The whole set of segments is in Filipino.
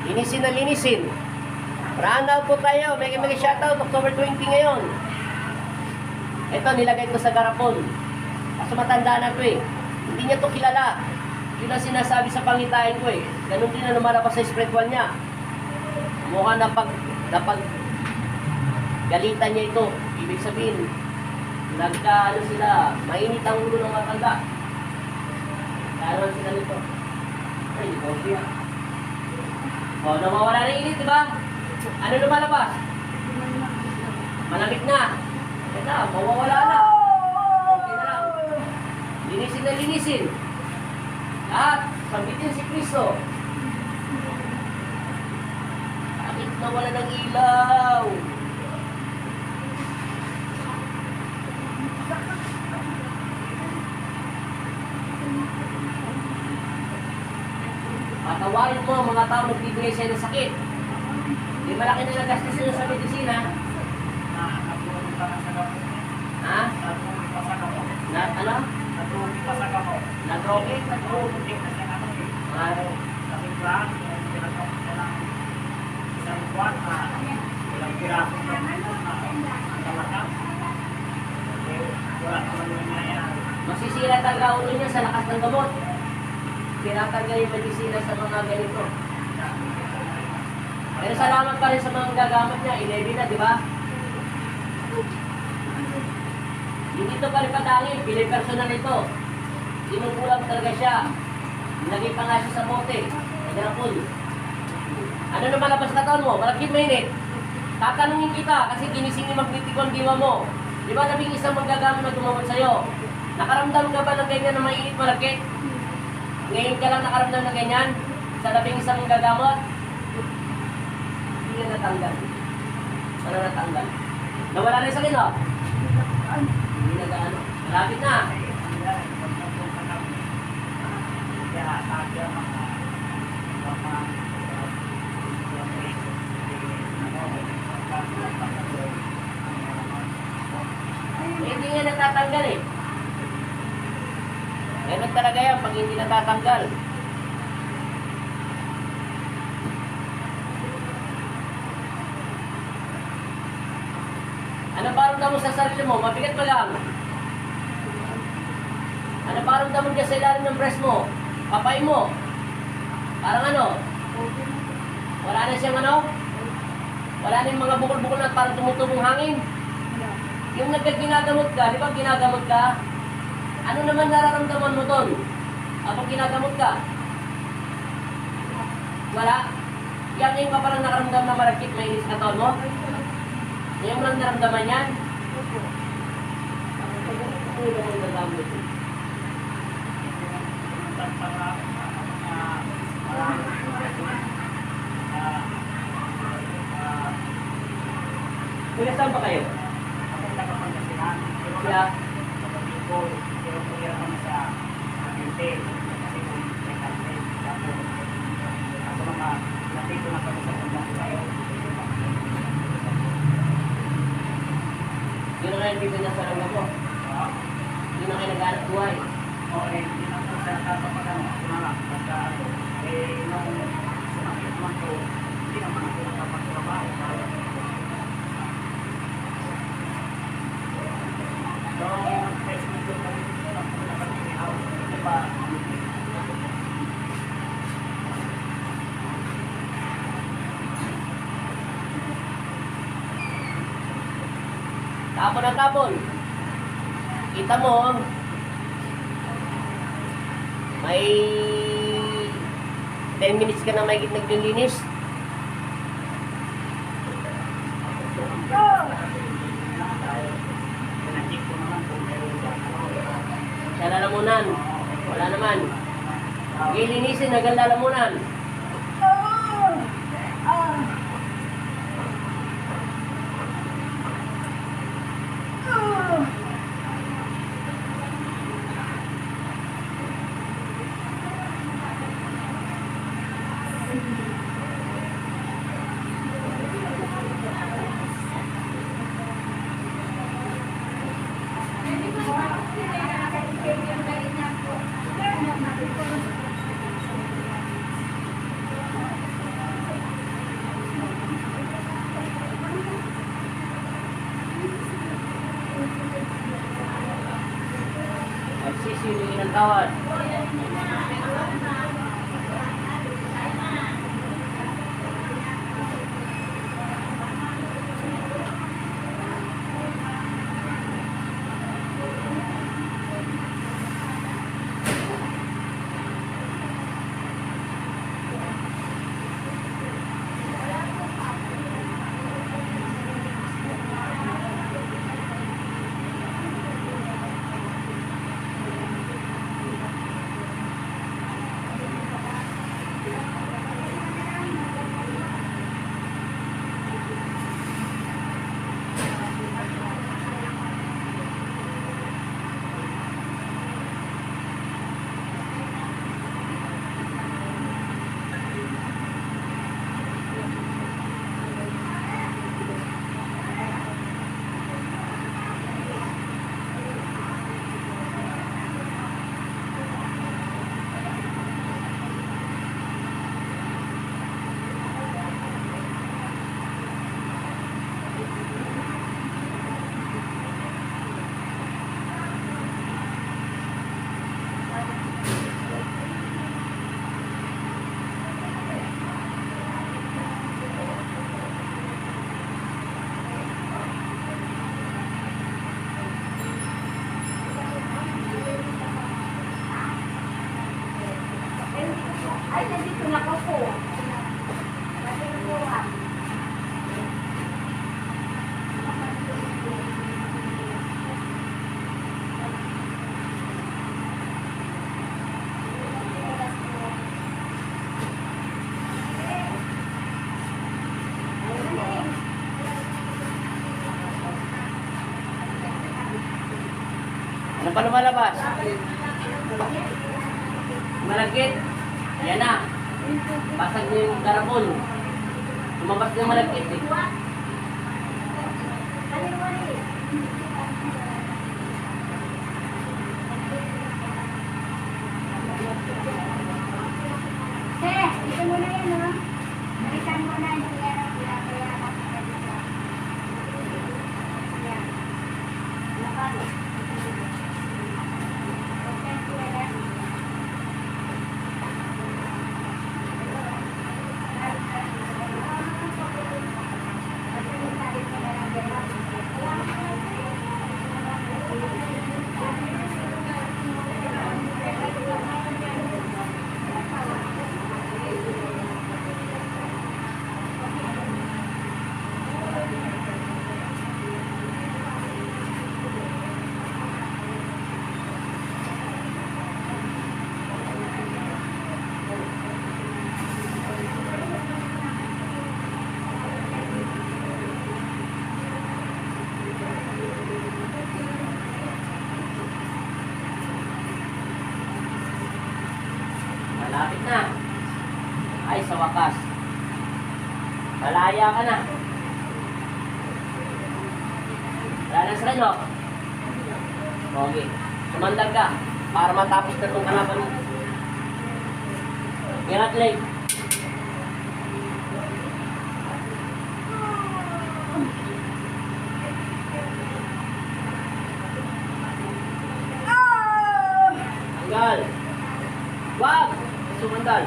Linisin na linisin. Round po tayo. May shoutout. October 20 ngayon. Ito, nilagay ko sa garapon. Kaso matanda na ko eh. Hindi niya to kilala. Yun ang sinasabi sa pangitain ko eh. Ganun din na lumalabas sa spiritual niya. Mukha na pag galitan niya ito. Ibig sabihin, ano sila, mainit ang ulo ng matanda. Kaya sila nito. Ay, hindi ko siya. O, nawawala na init, di ba? Ano lumalabas? Malamig na. Ito, mawawala na. Okay na lang. Linisin na linisin. Lahat, sambitin si Kristo. Bakit nawala ng ilaw? Patawarin mo ang mga tao nagbibigay sa'yo ng sakit. Hindi malaki na nagastos nyo sa medisina. Ha? Na, ano? Nag-roke? Masisira talaga ulo niya sa lakas ng gamot. Tinatanggal yung medisina sa mga ganito. Pero salamat pa rin sa mga gagamit niya. 11 na, di ba? Hindi ito pa rin padangin. Pili personal ito. Sinukulang talaga siya. Nilagay pa nga siya sa bote. Nagrapon. Ano na malabas na taon mo? Malakit mainit. Tatanungin kita kasi ginising ni magkritiko ang diwa mo. Di ba nabing isang magagamit na tumawag sa'yo? Nakaramdam ka ba ng ganyan na mainit malakit? Ngayon ka lang nakaramdam ng ganyan? Sa labing isang gagamot? Hindi na natanggal. Sana natanggal. Nawala na yung sakit, no? Hindi na gaano. Malapit na. Hindi nga natatanggal eh. Ganun talaga yan pag hindi natatanggal. Ano paramdam mo sa sarili mo? Mabigat pa lang. Ano paramdam mo dyan sa ilalim ng breast mo? Kapay mo? Parang ano? Wala na siyang ano? Wala na yung mga bukol-bukol na parang tumutubong hangin? Yung nagkaginagamot ka, di ba ginagamot ka? Ano naman nararamdaman mo doon? Kapag ginagamot ka? Wala? Yan yung ka parang nakaramdam na malakit may inis katawan mo? Yan lang naramdaman yan? Ano yung nagagamot? Kuya, saan ba kayo? Kaya? Yun na kayo dito na sa langga mo? Yun na kayo nag-anak buhay? Oo, yun ang sa kapapagano. Nung sumakit naman ko, hindi naman ako nakapagtrabaho. So, yung test mo doon kami dito, nakapagtrabaho. Diba? Tapon ang tapon. Kita mo, may 10 minutes ka na may naglilinis. Sa lalamunan. Wala naman. Gilinisin, hanggang lalamunan. tawad. Ay, nandito na ako po. Kasi nakuha. Ano pa lumalabas? Malagkit. Yan na. Basag na yung karabon. Lumabas na yung malagkit eh. Ito mo na yan, ha? Balikan mo na yung kaya. Yan. Lakas. Malapit na. Ay, sa wakas. Malaya ka na. Wala na sa kanya. Okay. Sumandag ka para matapos na itong kalaban mo. Ingat, Lay. Tanggal. Wag! Sumandal.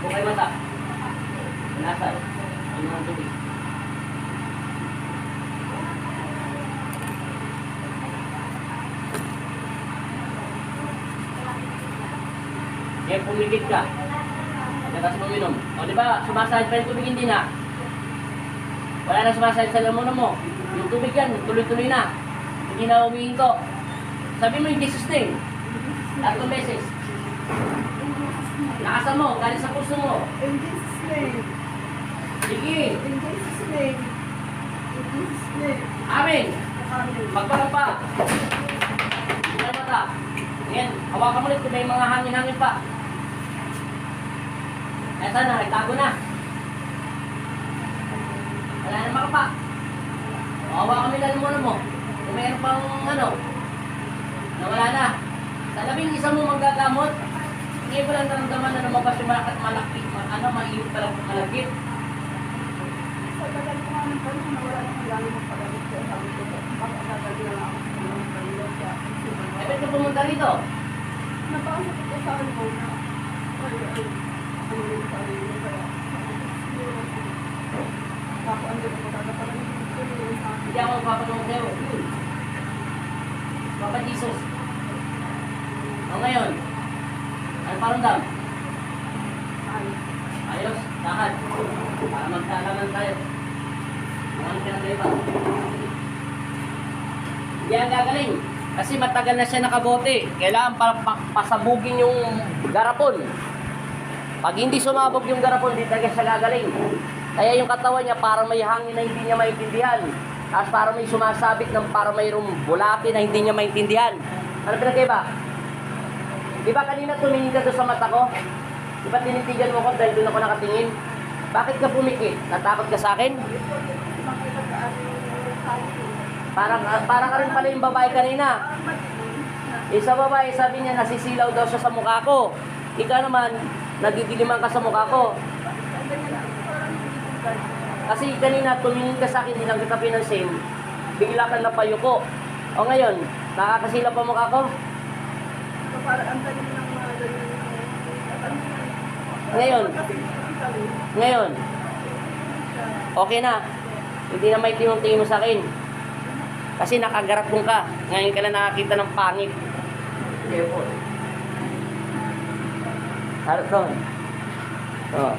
Bukay mata. Nasaan? Ano ang tubig? Kaya pumigit ka. Pagkatapos mo minom. O diba, sumasahid pa yung tubig hindi na. Wala na sumasahid sa lamunan mo. Yung tubig yan, tuloy-tuloy na. Hindi na umihinto. Sabi mo yung Jesus name. 3 beses. Lakasan mo, galing sa puso mo. In Jesus' name. Sige. In Jesus' name. In Jesus' name. Amen. Amen. Magpalang pa. Bukay mata. Ngayon, hawakan mo ulit kung may mga hangin-hangin pa. Eto na, nagtago na. Wala na makapa. O, hawakan mo yung muna mo. Kung mayroon pang ano, na wala na. Sa 11 mo manggagamot, Hindi mo lang naramdaman na lumabas yung malaki, ano, mainit pa lang malagkit. Sa tagal ko nga ng panahon na wala nang lalo magpagalit ko. Sabi ko, baka agad na lang ako ng pagkalit siya. Eh, ba't ka pumunta rito? Napasok ko sa ano na, ano yung sarili ko kaya. Ako andun ako tatapalan ko yung sa akin. Hindi ako magpapanong sa'yo. Papa Jesus. O ngayon, ano paramdam? Ay, Ayos, lakad. Para magkaalaman tayo. Kung ano pinagkaiba. Hindi ang gagaling. Kasi matagal na siya nakabote. Kailangan pasabugin yung garapon. Pag hindi sumabog yung garapon, hindi talaga siya gagaling. Kaya yung katawan niya parang may hangin na hindi niya maintindihan. Tapos parang may sumasabit ng parang mayroong bulati na hindi niya maintindihan. Ano pinagkaiba? Di ba kanina tumingin ka doon sa mata ko? Di ba tinitigan mo ko dahil doon ako nakatingin? Bakit ka pumikit? Natakot ka sa akin? makita ka ano yung sabi. Parang ka rin pala yung babae kanina. Isa babae, sabi niya nasisilaw daw siya sa mukha ko. Ikaw naman, nagdidiliman ka sa mukha ko. Kasi kanina tumingin ka sa akin, hindi lang kita pinansin. Bigla ka napayuko. O ngayon, nakakasilaw pa mukha ko? So parang ang talim ng mga ganyan. Ngayon, Kasi ang talim. ngayon, okay na. Hindi na may tingin mo sa akin. Kasi nakagarap kong ka. Ngayon ka na nakakita ng pangit. Careful. Harap doon. Oo.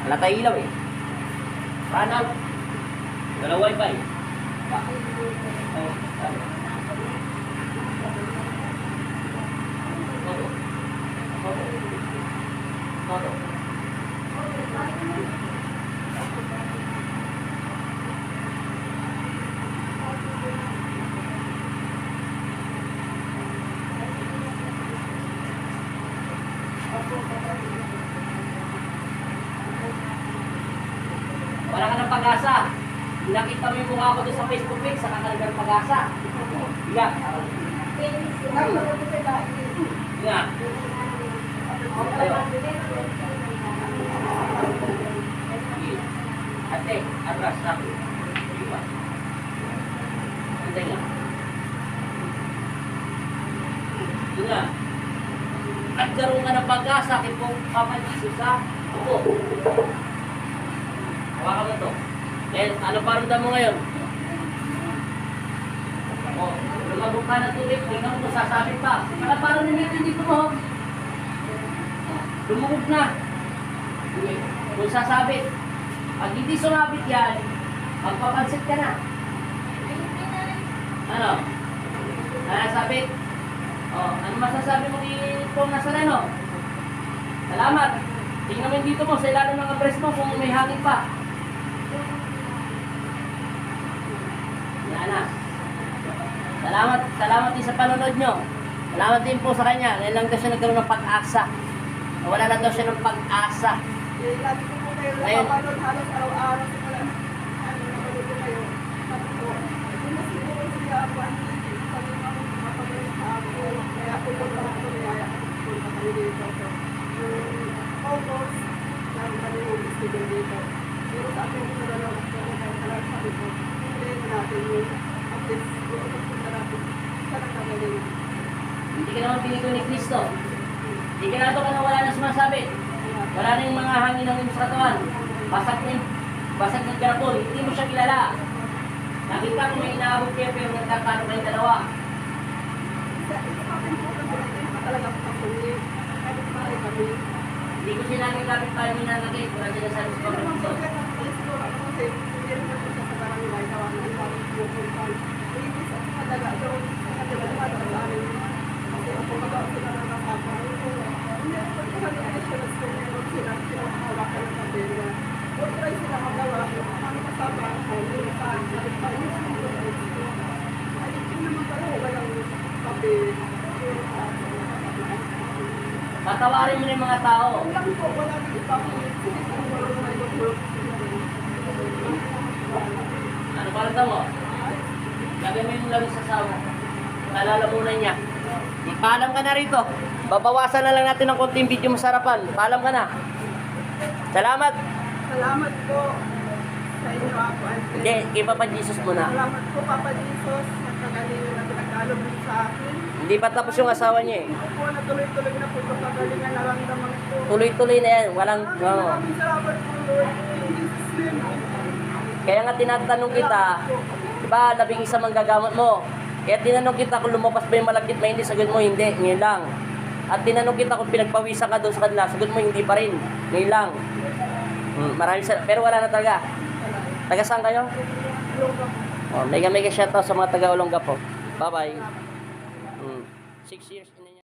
Wala tayo ilaw eh. Paano? Wala wifi. Oh, sabi. Todo. Todo. Todo. Wala ka ng pag-asa. Nakita mo yung mukha ko doon sa Facebook page, saka ka ng pag-asa. Higa. Higa. Tayo. Ate, atras na. Higa. Antay lang. Higa. At karoon ka ng pag-asa kay Papa Jesus ha. Opo. Hawakan mo to. Then, ano paramdam mo ngayon? O, lumabog ka ng tubig, tingnan mo, sasabit pa. Para parang nangyari dito mo. Lumubog na. Kung sasabit. Pag hindi sumabit yan, magpapansit ka na. Ano? Nasabit? O, ano masasabi mo dito nasa reno? Salamat. Tingnan mo yung dito mo, sa ilalim ng abres mo kung may hangin pa. Yan na. Salamat din sa panonood nyo. Salamat din po sa kanya. Ngayon lang daw siya nagkaroon ng pag-asa. Wala na daw siya ng pag-asa. Lagi ko po kayo Ngayon. napapanood halos araw-araw ko pala. Ano, napanood ko kayo. Sabi ko, hindi na siguro siya ako ang sabi ko, mapagaling sa ako. Kaya ako yung parang ko niyaya ako sa kami dito. August, namin kami yung student dito. Pero sa akin ko na lang ako kaya talagang sabi ko, hindi natin yung at least yung opportunity natin. Isa lang kagaling. Hindi ka naman pinito ni Kristo. Hindi ka na ito kung wala na sumasabi. Wala na yung mga hangin ng iyong katawan. Basag ng garapon. Hindi mo siya kilala. Nakita ko may inaabot kayo pero nagkakano kayong dalawa. Isa pa rin po kasi talaga ako kapunin. Kahit pare kami. Hindi ko sinabing kapit tayo minanagay. Wala sila sa Diyos ko. Pero magpagkat ako alis ko ako kasi hindi rin ako sa barangay gawa ng ibang pupuntan. Hindi sa kadaga doon. Kadaga naman ako sa amin. Kasi ako magawa sila ng kasama. Hindi ako pagkakali siya na sila meron sila hawakan ng kabila. Huwag try sila magawa. Ang kasama ako. Hindi sa akin. Ay, hindi naman pala walang kabila. Patawarin mo na yung mga tao. Wala po, wala din ibang Ano parang mo? Lagay mo yung langis sa sawa. Nalalamunan niya. Paalam ka na rito. Babawasan na lang natin ng konting video masarapan. Paalam ka na. Salamat. Salamat po sa inyo, Apo Alfred. Hindi, kay Papa Jesus muna. Salamat po, Papa Jesus, sa kagalingan na pinagkalog niyo sa akin. Hindi pa tapos yung asawa niya eh. Hindi ko po na tuloy-tuloy na po yung kagalingan na ramdaman ko. Tuloy-tuloy na yan. Walang, Maraming salamat po, Lord. In Jesus' name. Kaya nga tinatanong kita, diba, 11 manggagamot mo. Kaya tinanong kita kung lumabas ba yung malagkit na hindi, sagot mo hindi, ngayon lang. At tinanong kita kung pinagpawisan ka doon sa kanila, sagot mo hindi pa rin, ngayon lang. Pero wala na talaga. Taga saan kayo? Mega shoutout sa mga taga Olonga po. Bye-bye. 6 years.